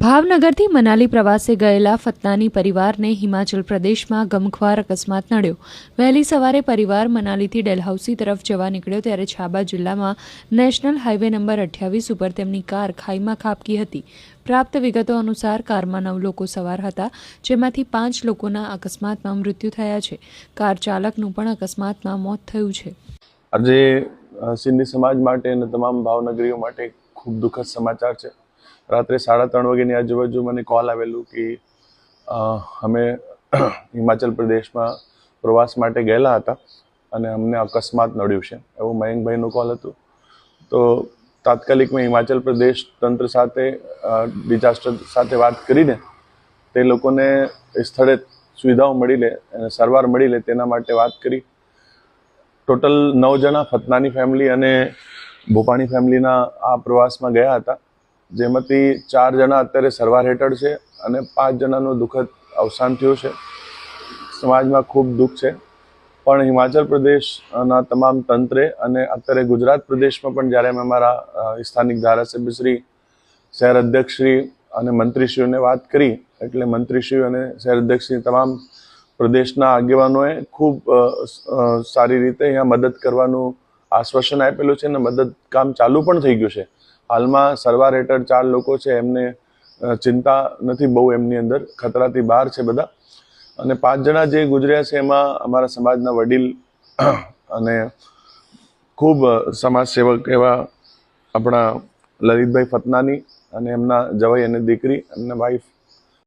ભાવનગરથી મનાલી પ્રવાસે ગયેલા ફતનાની પરિવારને હિમાચલ પ્રદેશમાં ગમખ્વાર અકસ્માત નડ્યો। વહેલી સવારે પરિવાર મનાલીથી ડેલહાઉસી તરફ જવા નીકળ્યો ત્યારે છાબા જિલ્લામાં નેશનલ હાઈવે નંબર 28 ઉપર તેમની કાર ખાઈમાં ખાબકી હતી। પ્રાપ્ત વિગતો અનુસાર કારમાં 9 લોકો સવાર હતા, જેમાંથી 5 લોકોના અકસ્માતમાં મૃત્યુ થયા છે। કાર ચાલકનું પણ અકસ્માતમાં મોત થયું છે। આજે સિંધી સમાજ માટે અને તમામ ભાવનગરીઓ માટે ખૂબ દુઃખદ સમાચાર છે। રાત્રે 3:30 વાગ્યાની આજુબાજુ મને કોલ આવેલું કે અમે હિમાચલ પ્રદેશમાં પ્રવાસ માટે ગયેલા હતા અને અમને અકસ્માત નડ્યું છે એવું મયંકભાઈનો કોલ હતો। તો તાત્કાલિક મેં હિમાચલ પ્રદેશ તંત્ર સાથે ડિઝાસ્ટર સાથે વાત કરીને તે લોકોને સ્થળે સુવિધાઓ મળી લે અને સારવાર મળી લે તેના માટે વાત કરી। ટોટલ 9 જણા ફતનાની ફેમિલી અને ભોપાણી ફેમિલીના આ પ્રવાસમાં ગયા હતા, જેમાંથી 4 જણા અત્યારે સારવાર હેઠળ છે અને 5 જણાનું દુઃખદ અવસાન થયું છે। સમાજમાં ખૂબ દુઃખ છે, પણ હિમાચલ પ્રદેશના તમામ તંત્રે અને અત્યારે ગુજરાત પ્રદેશમાં પણ જ્યારે અમે અમારા સ્થાનિક ધારાસભ્યશ્રી, શહેર અધ્યક્ષશ્રી અને મંત્રીશ્રીઓને વાત કરી, એટલે મંત્રીશ્રી અને શહેર અધ્યક્ષશ્રી તમામ પ્રદેશના આગેવાનોએ ખૂબ સારી રીતે અહીંયા મદદ કરવાનું આશ્વાસન આપેલું છે અને મદદ કામ ચાલુ પણ થઈ ગયું છે। હાલમાં સારવાર હેઠળ 4 લોકો છે, એમને ચિંતા નથી બહુ, એમની અંદર ખતરાથી બહાર છે બધા, અને 5 જણા જે ગુજર્યા છે એમાં અમારા સમાજના વડીલ અને ખૂબ સમાજ સેવક એવા આપણા લલિતભાઈ ફતનાની અને એમના જવાઈ અને દીકરી અને વાઈફ